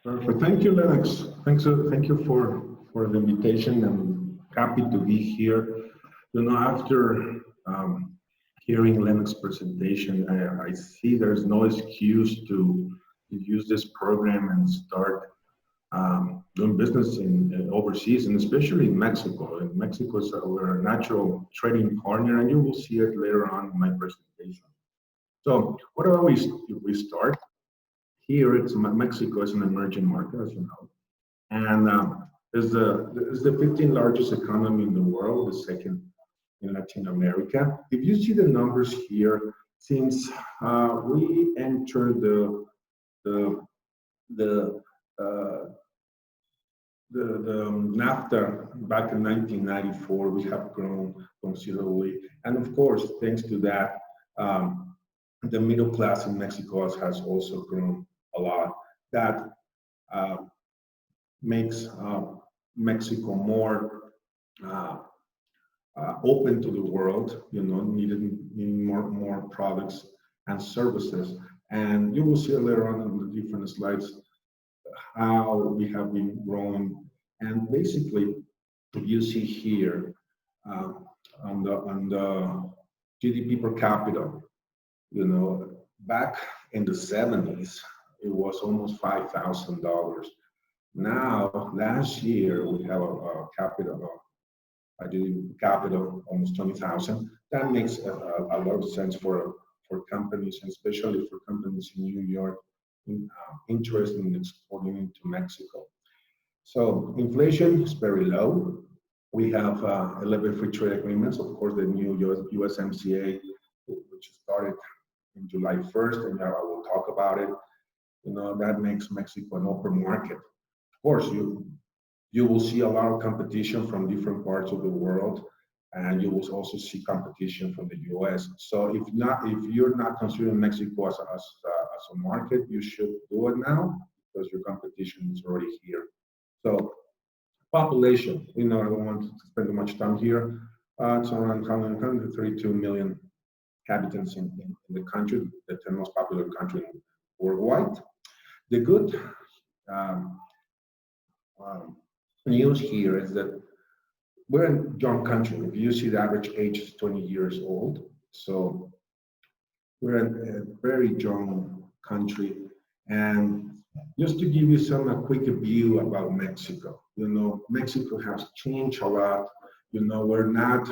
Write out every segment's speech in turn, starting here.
Perfect. Thank you, Lennox. Thank you for the invitation. I'm happy to be here. After hearing Lennox's presentation, I see there's no excuse to use this program and start doing business in overseas, and especially in Mexico. And Mexico is our natural trading partner, and you will see it later on in my presentation. So, what about we start? Here, Mexico is an emerging market, as you know, and is the 15th largest economy in the world, the second in Latin America. If you see the numbers here, since we entered the the uh, the NAFTA back in 1994, we have grown considerably, and of course, thanks to that, the middle class in Mexico has also grown a lot. That uh, makes Mexico more uh, open to the world, needing more products and services. And you will see later on in the different slides how we have been growing. And basically, you see here uh, on the GDP per capita, back in the 70s, it was almost $5,000. Now, last year, we have a capital, I do capital almost 20,000. That makes a lot of sense for companies, and especially for companies in New York interested in exporting into Mexico. So inflation is very low. We have 11 free trade agreements. Of course, the new USMCA, which started in July 1st, and I will talk about it. That makes Mexico an open market. Of course, you will see a lot of competition from different parts of the world, and you will also see competition from the U.S. So if you're not considering Mexico as a market, you should do it now because your competition is already here. So population, I don't want to spend too much time here. It's around 132 million inhabitants in the country, the 10th most popular country worldwide. The good um, um, news here is that we're a young country. If you see the average age is 20 years old, so we're a very young country. And just to give you a quick view about Mexico, Mexico has changed a lot. We're not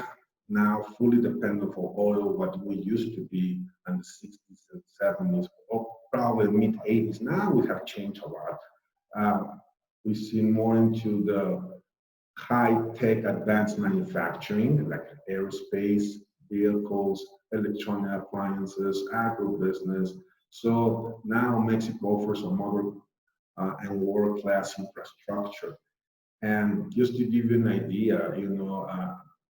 now fully dependent on oil, what we used to be in the 60s and 70s, or probably mid 80s. Now we have changed a lot. We see more into the high-tech advanced manufacturing, like aerospace, vehicles, electronic appliances, agribusiness. So now Mexico offers a modern and world-class infrastructure. And just to give you an idea,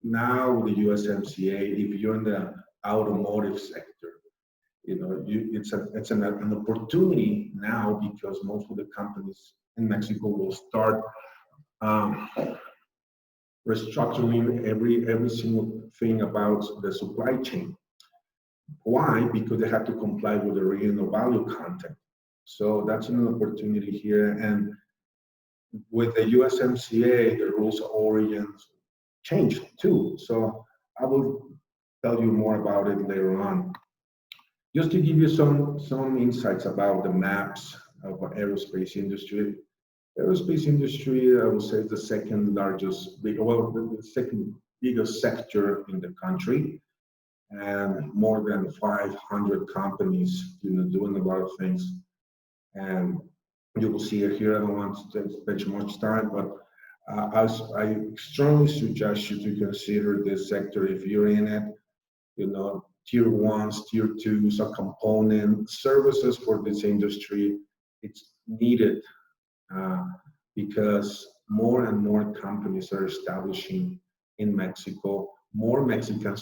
now with the USMCA, if you're in the automotive sector, it's an opportunity now because most of the companies in Mexico will start um, restructuring every single thing about the supply chain. Why? Because they have to comply with the regional value content. So that's an opportunity here. And with the USMCA, the rules of origins changed too. So I will tell you more about it later on. Just to give you some insights about the maps of the aerospace industry. Aerospace industry, I would say, is the second largest, the second biggest sector in the country, and more than 500 companies, doing a lot of things. And you will see it here. I don't want to spend much time, but I strongly suggest you to consider this sector if you're in it. Tier ones, tier twos, a component, services for this industry. It's needed because more and more companies are establishing in Mexico. More Mexican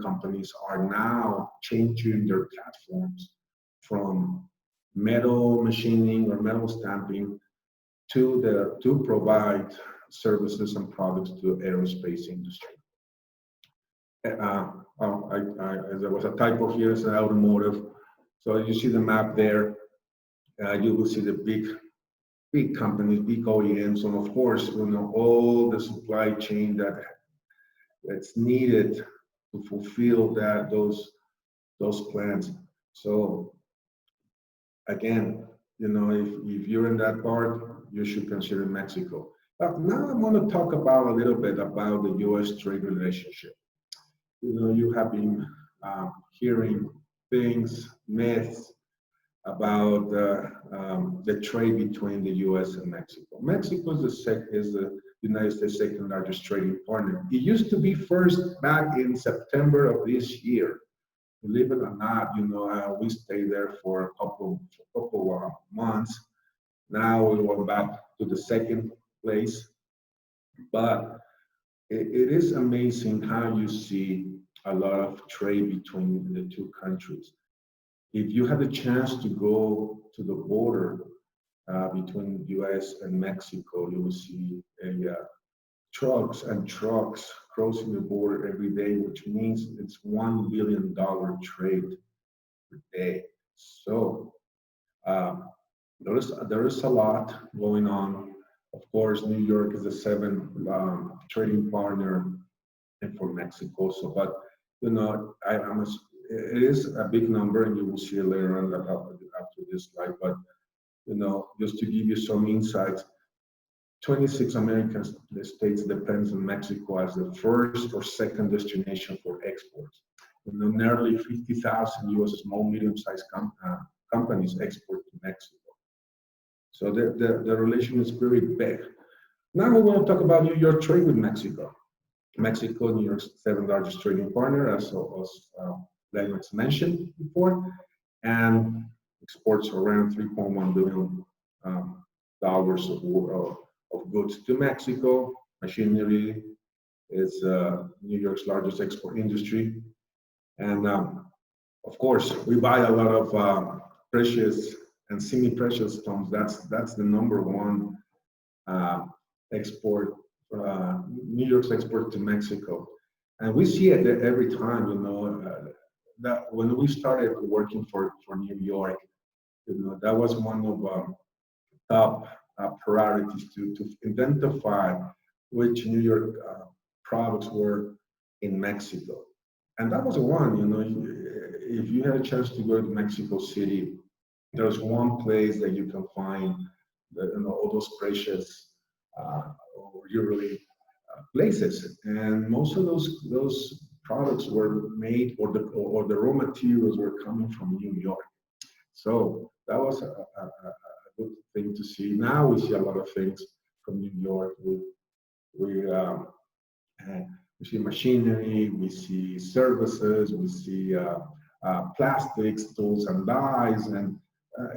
companies are now changing their platforms from metal machining or metal stamping to provide services and products to aerospace industry. There was a typo here. It's an automotive. So you see the map there. You will see the big big companies, big OEMs, and of course, all the supply chain that's needed to fulfill those plans. So again, if you're in that part, you should consider Mexico. But now I'm going to talk about a little bit about the U.S. trade relationship. You have been hearing things, myths about the trade between the U.S. and Mexico. Mexico is the United States' second largest trading partner. It used to be first back in September of this year. Believe it or not, we stayed there for a couple of months. Now we went back to the second place. But it is amazing how you see a lot of trade between the two countries. If you have a chance to go to the border between U.S. and Mexico, you will see trucks and trucks crossing the border every day, which means it's $1 billion trade per day. So there is a lot going on. Of course, New York is the seventh trading partner for Mexico. So, but it is a big number, and you will see it later on after this slide. But just to give you some insights, 26 American states depends on Mexico as the first or second destination for exports. Nearly 50,000 U.S. small, medium-sized companies export to Mexico. So the relation is very big. Now we want to talk about New York trade with Mexico. Mexico, New York's seventh largest trading partner, as Lennox mentioned before, and exports around $3.1 billion of goods to Mexico. Machinery is New York's largest export industry. And of course, we buy a lot of precious and semi-precious stones. That's the number one export, New York's export to Mexico. And we see it every time, that when we started working for New York, that was one of top priorities to identify which New York products were in Mexico. And that was one, if you had a chance to go to Mexico City, there's one place that you can find all those precious or yearly places. And most of those products were made, or the raw materials were coming from New York. So that was a good thing to see. Now we see a lot of things from New York. We see machinery, we see services, we see plastics, tools and dyes, and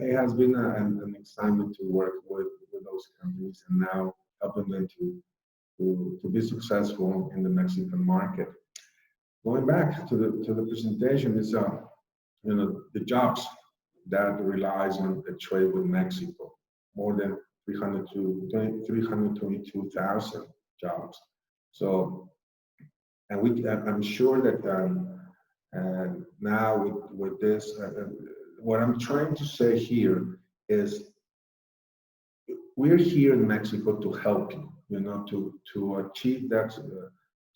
it has been an excitement to work with those companies and now helping them to be successful in the Mexican market. Going back to the presentation is the jobs that relies on the trade with Mexico, more than 322,000 jobs. So, and I'm sure that now with this, what I'm trying to say here is we're here in Mexico to help you, to achieve that,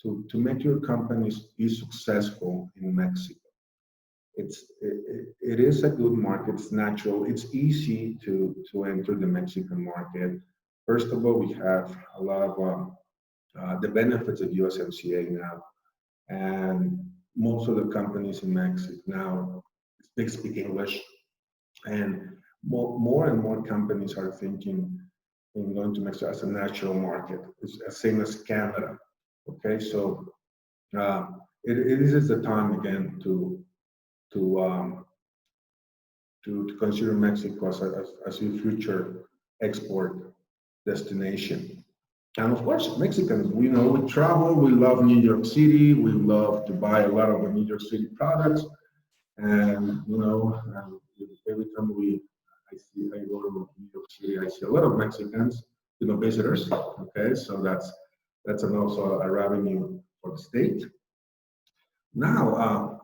to make your companies be successful in Mexico. It is a good market. It's natural. It's easy to enter the Mexican market. First of all, we have a lot of the benefits of USMCA now, and most of the companies in Mexico now speak English, and more and more companies are thinking in going to Mexico as a natural market. It's the same as Canada. Okay, so it is the time again to consider Mexico as a future export destination. And of course, Mexicans, we travel, we love New York City, we love to buy a lot of the New York City products. And, every time I go to New York City, I see a lot of Mexicans, visitors. Okay, so that's also a revenue for the state. Now,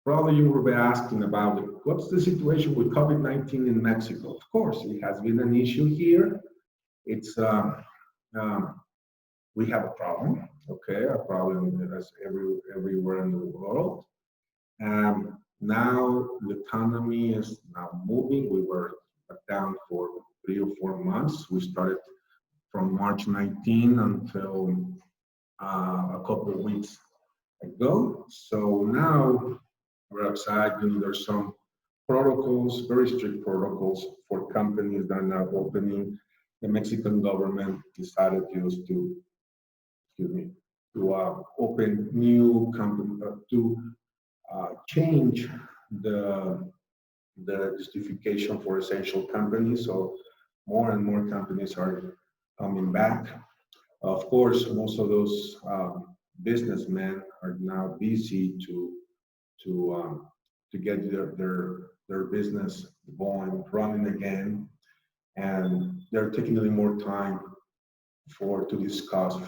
probably you will be asking about what's the situation with COVID-19 in Mexico. Of course, it has been an issue here. it's we have a problem, okay, a problem as everywhere in the world. Now the economy is now moving. We were down for 3 or 4 months. We started from March 19 until a couple of weeks ago. So now we're outside. There's some protocols, very strict protocols for companies that are now opening. The Mexican government decided just to, excuse me, to open new companies, to change the justification for essential companies. So more and more companies are coming back. Of course, most of those businessmen are now busy to get their business going, running again, and they're taking a little more time to discuss,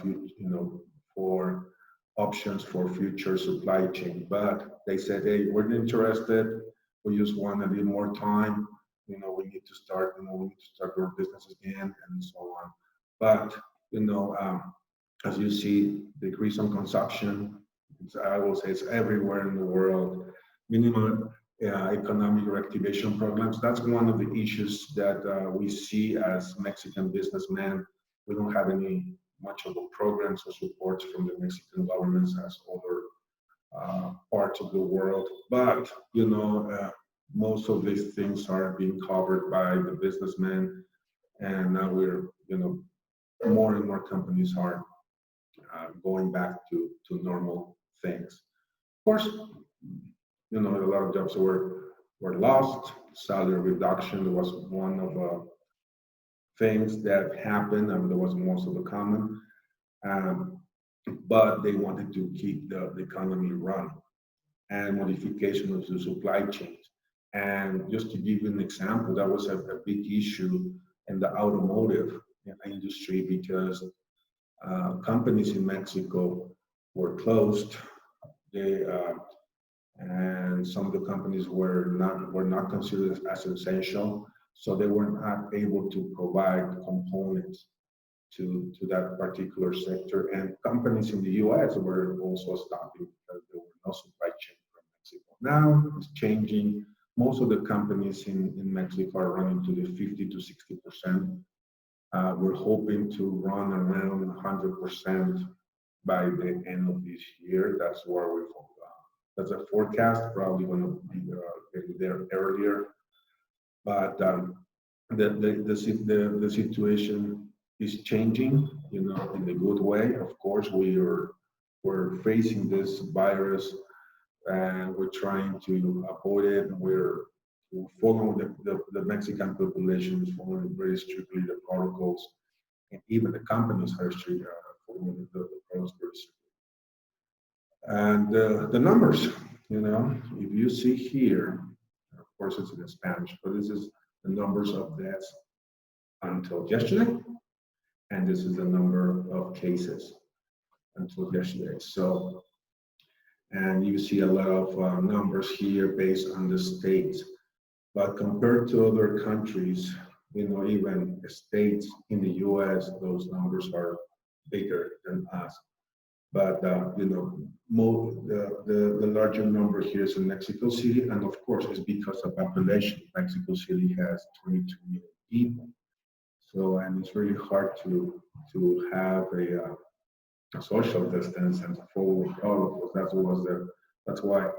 for options for future supply chain. But they said, hey, we're interested. We just want a little more time. We need to start. We need to start our business again, and so on. But as you see, decrease on consumption. I will say it's everywhere in the world. Minimum economic reactivation programs. That's one of the issues that we see as Mexican businessmen. We don't have any much of the programs or supports from the Mexican governments as other parts of the world. But most of these things are being covered by the businessmen, and now we're more and more companies are going back to normal things. Of course, a lot of jobs were lost. Salary reduction was one of the things that happened, and that was most of the common. But they wanted to keep the economy running and modification of the supply chains. And just to give you an example, that was a big issue in the automotive industry because companies in Mexico were closed. And some of the companies were not considered as essential, so they were not able to provide components to that particular sector. And companies in the U.S. were also stopping because there were no supply chain from Mexico. Now it's changing. Most of the companies in Mexico are running to the 50 to 60%. We're hoping to run around 100% by the end of this year. That's where we're focused. That's a forecast, probably going to be getting there earlier. But the situation is changing, in a good way. Of course, we're facing this virus, and we're trying to avoid it. We're following the Mexican population is following very strictly the protocols, and even the companies are following the protocols very strictly. And the numbers, if you see here, of course it's in Spanish, but this is the numbers of deaths until yesterday, and this is the number of cases until yesterday. So, and you see a lot of numbers here based on the states, but compared to other countries, even states in the U.S., those numbers are bigger than us. But the larger number here is in Mexico City, and of course it's because of population. Mexico City has 22 million people, so and it's really hard to have a social distance and follow protocols. That's why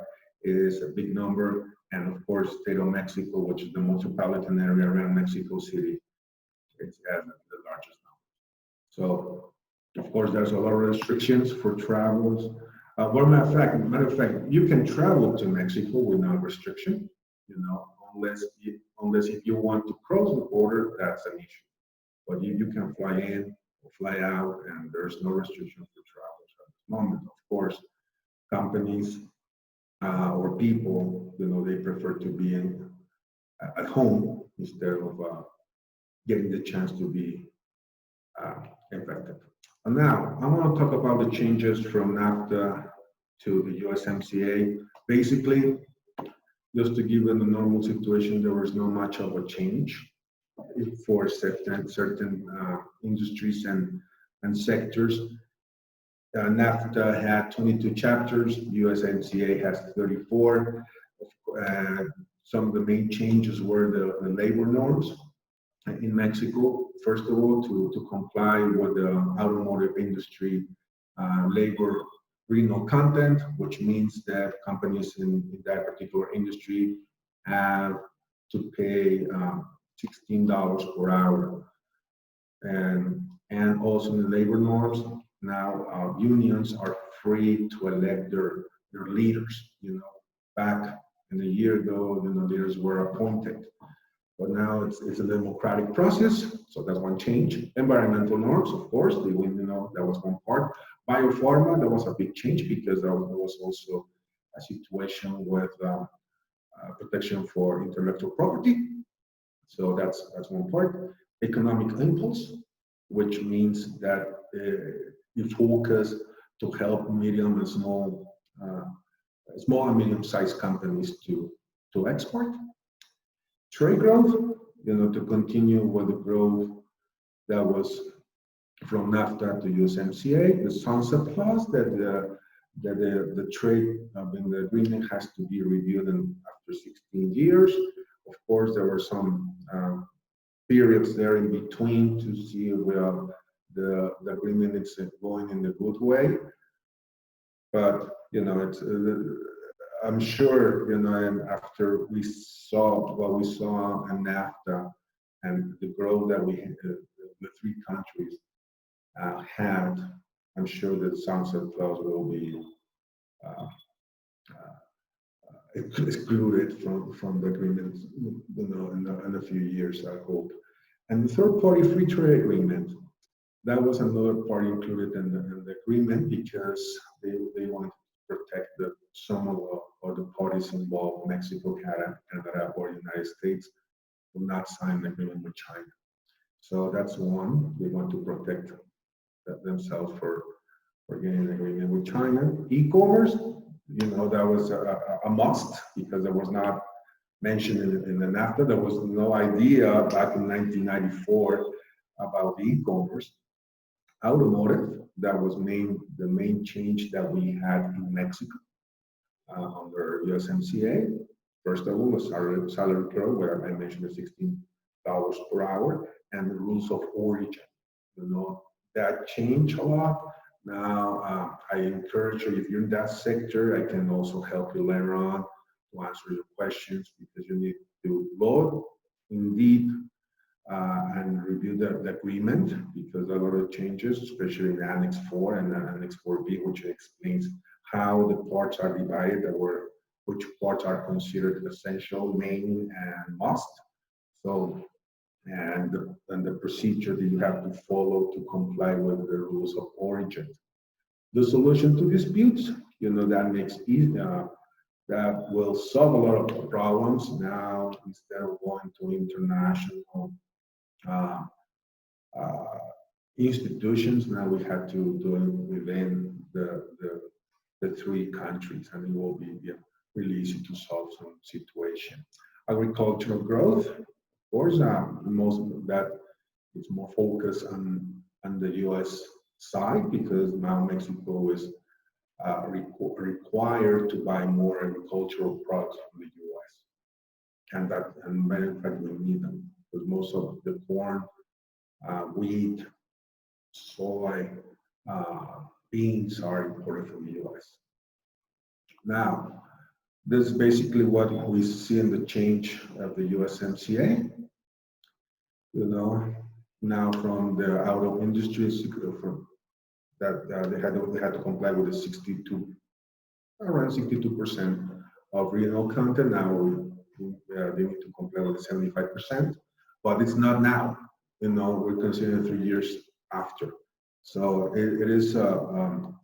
it is a big number. And of course, state of Mexico, which is the metropolitan area around Mexico City, it has the largest number. So, of course, there's a lot of restrictions for travels. Matter of fact, you can travel to Mexico without restriction, unless if you want to cross the border, that's an issue. But you can fly in or fly out, and there's no restriction for travelers at this moment. Of course, companies or people, they prefer to be at home instead of getting the chance to be infected. And now, I want to talk about the changes from NAFTA to the USMCA. Basically, just to give them a normal situation, there was not much of a change. for certain industries and sectors. NAFTA had 22 chapters. USMCA has 34. Some of the main changes were the labor norms in Mexico. First of all, to comply with the automotive industry labor greenhouse content, which means that companies in that particular industry have to pay $16 per hour. And also in the labor norms, now unions are free to elect their leaders. Back in a year ago, leaders were appointed, but now it's a democratic process. So that's one change. Environmental norms, of course, that was one part. Biopharma, that was a big change because there was also a situation with protection for intellectual property. So that's one part. Economic impulse, which means that you focus to help medium and small and medium-sized companies to export. Trade growth, to continue with the growth that was from NAFTA to USMCA. The sunset clause that the trade the agreement has to be reviewed after 16 years. Of course, there were some periods there in between to see where the agreement is going in a good way. But it's I'm sure and after we saw what we saw in NAFTA and the growth that the three countries had, I'm sure that sunset clause will be excluded from the agreement, in a few years, I hope. And the third-party free trade agreement, that was another party included in the agreement because they wanted to protect some of the parties involved, Mexico, Canada, or United States, will not sign an agreement with China. So that's one. They want to protect themselves for getting an agreement with China. E-commerce, that was a must because there was not mentioned in the NAFTA. There was no idea back in 1994 about the e-commerce. Automotive, that was the main change that we had in Mexico under USMCA. First of all, the salary curve, where I mentioned the $16 per hour, and the rules of origin. That changed a lot. Now, I encourage you, if you're in that sector, I can also help you later on to answer your questions because you need to go indeed and review the agreement because there are a lot of changes, especially in Annex 4 and Annex 4B, which explains how the parts are divided, which parts are considered essential, main, and must. So, and the procedure that you have to follow to comply with the rules of origin. The solution to disputes, that makes easy, that will solve a lot of problems now instead of going to international institutions. Now we have to do it within the three countries, and it will be really easy to solve some situation. Agricultural growth, of course, most of that is more focused on the U.S. side because now Mexico is required to buy more agricultural products from the U.S. And matter of fact, we need them because most of the corn, wheat, soy, beans are imported from the U.S. Now, this is basically what we see in the change of the USMCA. Now from the auto industry, they had to comply with the around 62% of renewable content. Now they need to comply with the 75%, but it's not now. We're considering 3 years after. So it is on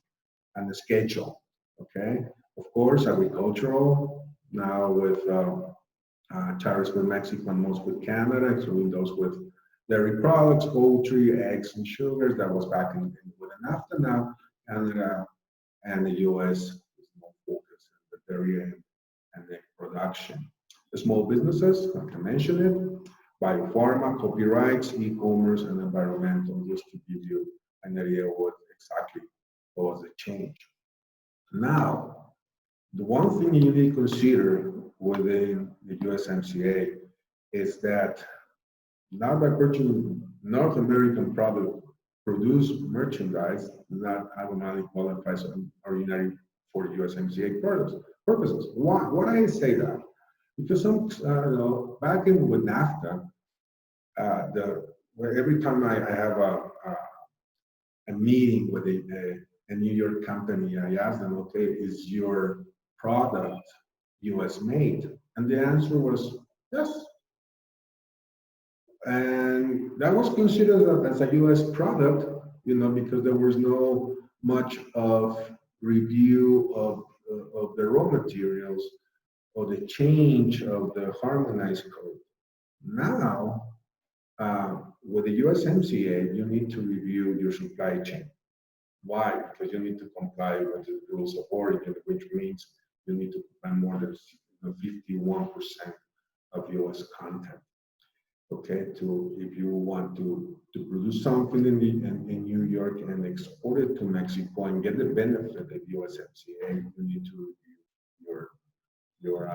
the schedule. Okay. Of course, agricultural now with tariffs with Mexico and most with Canada, including those with dairy products, poultry, eggs, and sugars. That was back with NAFTA. Now Canada and the U.S. is more focused on the dairy and egg production. The small businesses, I can mention it. biopharma, copyrights, e-commerce, and environmental, just to give you an idea of what exactly was the change. Now, the one thing you need to consider within the USMCA is that not by virtue North American product produced merchandise not automatically qualifies ordinary for USMCA purposes. Why I say that? Because back in with NAFTA, where every time I have a meeting with a New York company, I ask them, okay, is your product US made? And the answer was yes. And that was considered as a US product, because there was no much of review of the raw materials or the change of the harmonized code. Now, with the USMCA, you need to review your supply chain. Why? Because you need to comply with the rules of origin, which means you need to comply more than 51% of US content. Okay, if you want to produce something in New York and export it to Mexico and get the benefit of USMCA, you need to review your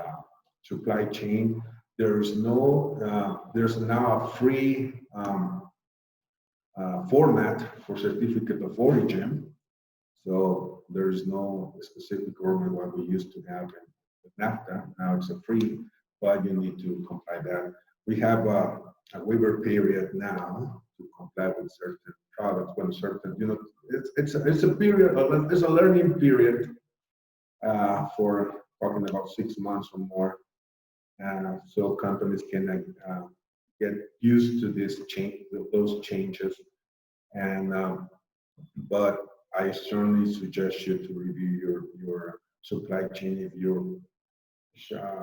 supply chain. There's now a free format for certificate of origin. So there's no specific format what we used to have in NAFTA. Now it's a free, but you need to comply that. We have a waiver period now to comply with certain products when certain, it's a period, it's a learning period for talking about 6 months or more. So companies can get used to this change, those changes. And but I strongly suggest you to review your supply chain if you're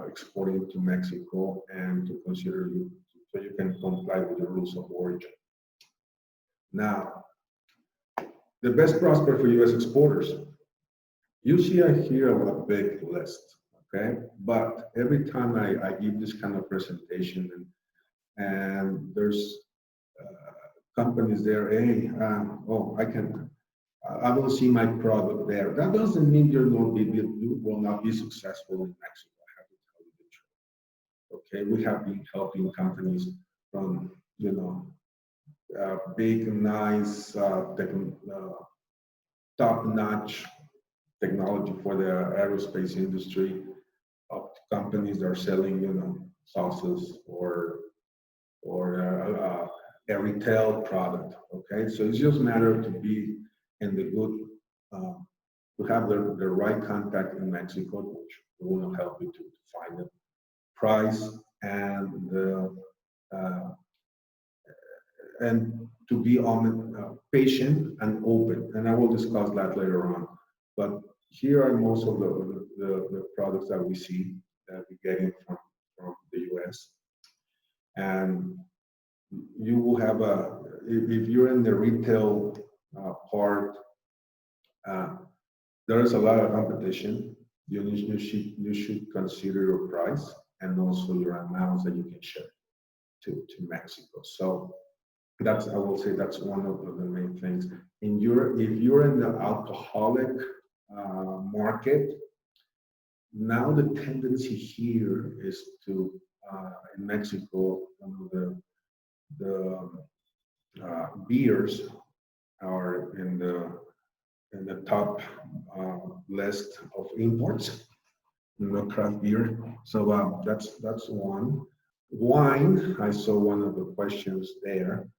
exporting to Mexico, and to consider so you can comply with the rules of origin. Now, the best prospect for U.S. exporters. You see here a big list, okay? But every time I give this kind of presentation, and there's companies there, hey, I will see my product there. That doesn't mean you will not be successful in Mexico. I have to tell you the truth. Okay, we have been helping companies from big, nice, top-notch technology for the aerospace industry, up to companies that are selling, sauces or a retail product. Okay, so it's just a matter to be in the good, to have the right contact in Mexico, which will help you to find the price and to be patient and open. And I will discuss that later on. But here are most of the products that we see that we're getting from the US. And you will have if you're in the retail part, there is a lot of competition. You should consider your price and also your amounts that you can ship to Mexico. So I will say that's one of the main things. If you're in the alcoholic market, now the tendency here is to in Mexico, the beers are in the top list of imports, craft beer. So that's one. Wine, I saw one of the questions there.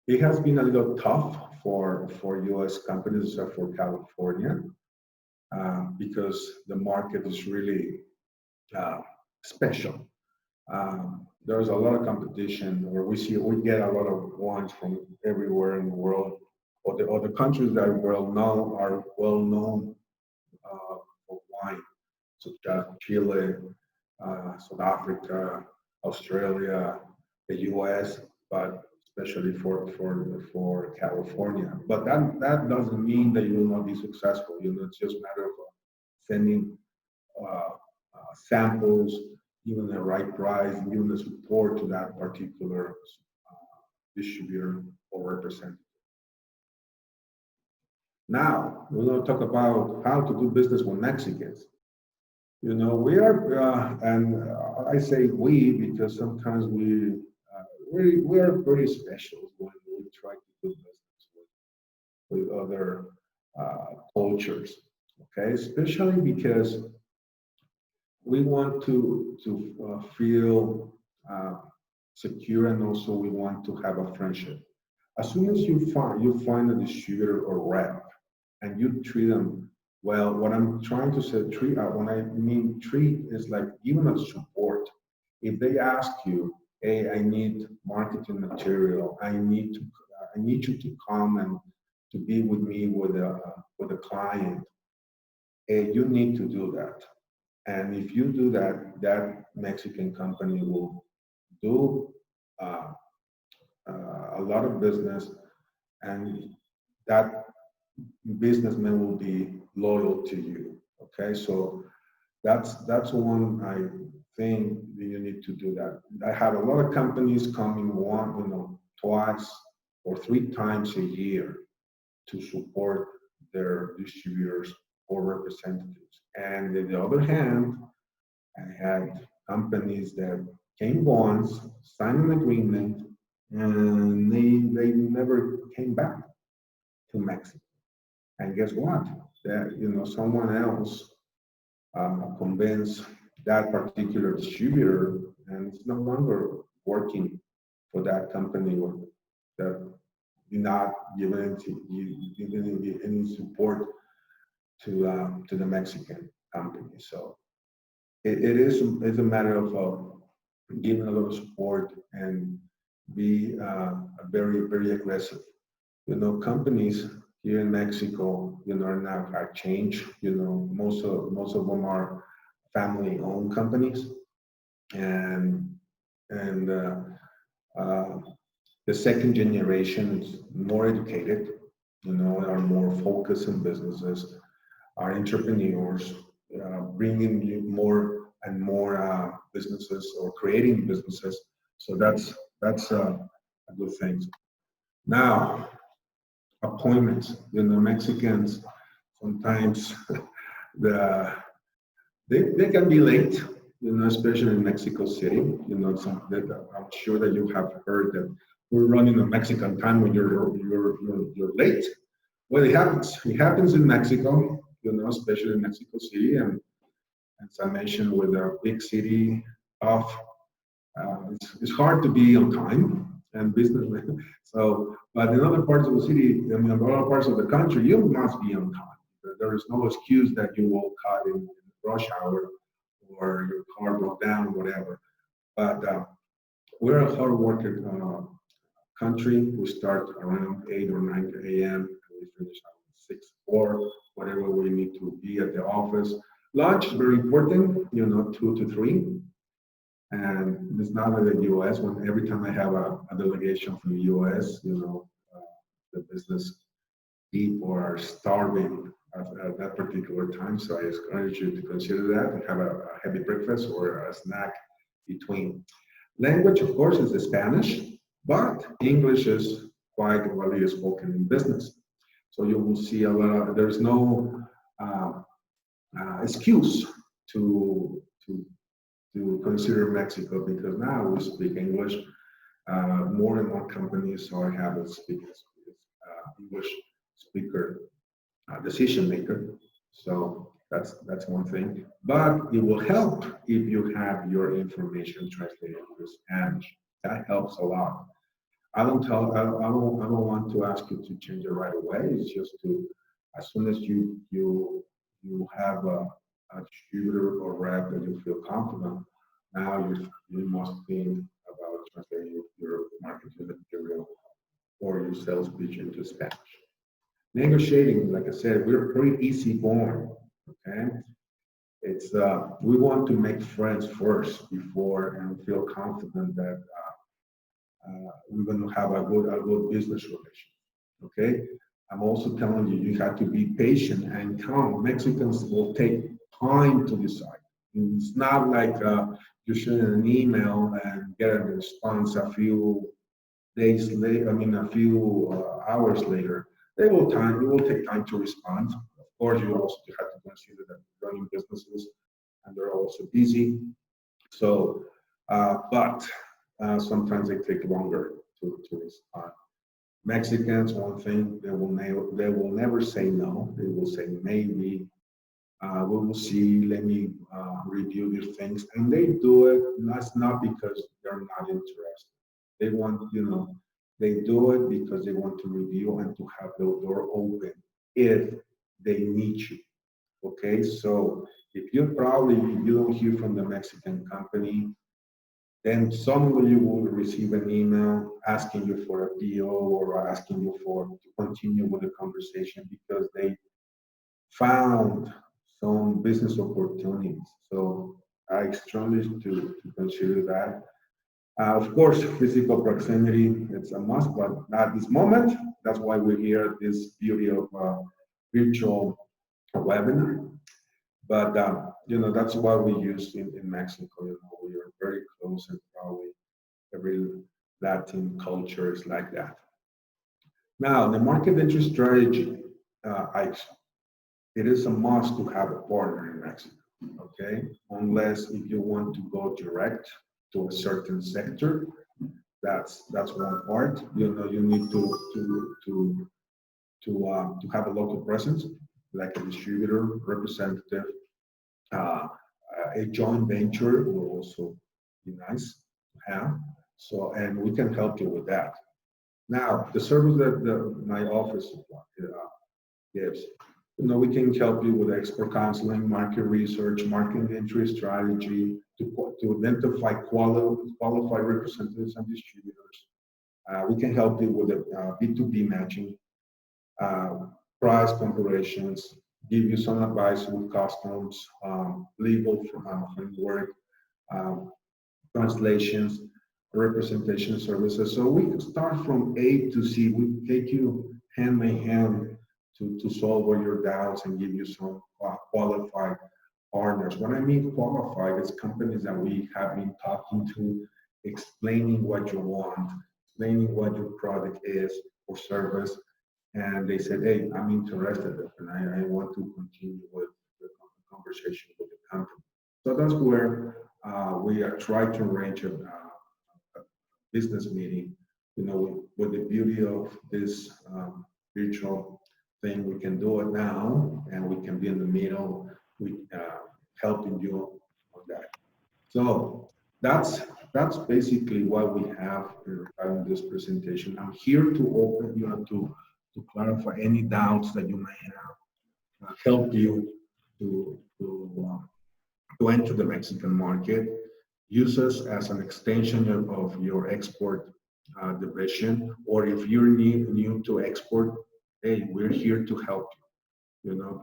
It has been a little tough for US companies, except for California, because the market is really special. There's a lot of competition, where we get a lot of wines from everywhere in the world, or the countries that are well known for wine, such as Chile, South Africa, Australia, the US, but especially for California. But that doesn't mean that you will not be successful. It's just a matter of sending samples. given the right price, given the support to that particular distributor or representative. Now, we're going to talk about how to do business with Mexicans. You know, we are, and I say we because sometimes we are pretty special when we try to do business with other cultures. Okay, especially because we want to feel secure, and also we want to have a friendship. As soon as you find a distributor or rep, and you treat them well, what I'm trying to say, when I mean treat is like give them a support. If they ask you, hey, I need marketing material, I need you to come and to be with me with a client, hey, you need to do that. And if you do that, that Mexican company will do uh, a lot of business, and that businessman will be loyal to you. Okay, so that's one I think that you need to do that. I have a lot of companies coming twice or three times a year to support their distributors or representatives. And on the other hand, I had companies that came once, signed an agreement, and they never came back to Mexico. And guess what? That someone else convinced that particular distributor, and it's no longer working for that company, or that did not give any support to the Mexican company. So it's a matter of giving a lot of support and be very aggressive. Companies here in Mexico, are now have changed. Most of them are family-owned companies, and and uh, the second generation is more educated, are more focused in businesses, are entrepreneurs, bringing you more and more businesses or creating businesses. So that's a good thing. Now, appointments. Mexicans sometimes the they can be late. Especially in Mexico City. I'm sure that you have heard that we're running a Mexican time when you're late. Well, it happens. It happens in Mexico. Especially in Mexico City, and as I mentioned, with a big city off, it's hard to be on time and business. So, but in other parts of the city, in other parts of the country, you must be on time. There is no excuse that you will cut in rush hour or your car broke down, whatever. But we're a hard worker country. We start around 8 or 9 a.m. and we finish at 6 or whatever we need to be at the office. Lunch is very important, 2 to 3. And it's not like the U.S. when every time I have a delegation from the U.S., the business people are starving at that particular time. So I encourage you to consider that and have a heavy breakfast or a snack between. Language, of course, is the Spanish, but English is quite widely spoken in business. So you will see a lot of, there's no excuse to consider Mexico, because now we speak English. More and more companies are having speakers, English speaker decision maker. So that's one thing. But it will help if you have your information translated into Spanish. That helps a lot. I don't want to ask you to change it right away. It's just to, as soon as you have a distributor or rep that you feel confident, now you must think about translating your marketing material or your sales pitch into Spanish. Negotiating, like I said, we're pretty easy going. Okay, it's we want to make friends first before and feel confident that we're going to have a good business relation. Okay, I'm also telling you, you have to be patient and calm. Mexicans will take time to decide. It's not like you send an email and get a response a few days later, I mean, a few hours later, it will take time to respond. Of course, you also have to consider that running businesses and they're also busy. So, but sometimes they take longer to respond. Mexicans, one thing, they will never say no. They will say maybe, we will see, let me review these things. And they do it, that's not because they're not interested. They want, they do it because they want to review and to have the door open if they need you. Okay, so if you don't hear from the Mexican company, then somebody will receive an email asking you for a PO or asking you to continue with the conversation because they found some business opportunities. So I strongly to consider that. Of course, physical proximity, it's a must, but not at this moment. That's why we're here, this beauty of virtual webinar. But, that's what we use in Mexico. We are very close and probably every Latin culture is like that. Now, the market entry strategy, it is a must to have a partner in Mexico, okay? Unless if you want to go direct to a certain sector, that's one part. You need to have a local presence, like a distributor, representative, uh, a joint venture will also be nice to have. So, and we can help you with that. Now, the service that my office gives, we can help you with expert counseling, market research, market entry strategy, to identify qualified representatives and distributors. We can help you with the B2B matching, price comparisons, give you some advice with customs, legal framework, um, translations, representation services. So we can start from A to Z. We take you hand by hand to solve all your doubts and give you some qualified partners. When I mean qualified, it's companies that we have been talking to, explaining what you want, explaining what your product is or service, and they said, hey, I'm interested and I want to continue with the conversation with the company. So that's where we are trying to arrange a business meeting. With the beauty of this virtual thing, we can do it now, and we can be in the middle, with helping you on that. So that's basically what we have regarding this presentation. I'm here to open you up to clarify any doubts that you may have, help you to enter the Mexican market. Use us as an extension of your export division, or if you're new to export, hey, we're here to help you.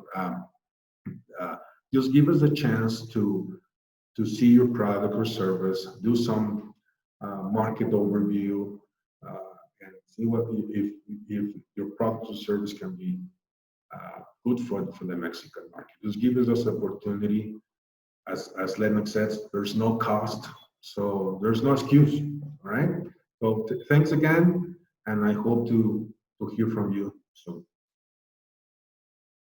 Just give us a chance to see your product or service, do some market overview, and see what if your product or service can be good for the Mexican market. Just give us this opportunity. As Lennox says, there's no cost, so there's no excuse. All right. So thanks again, and I hope to hear from you soon.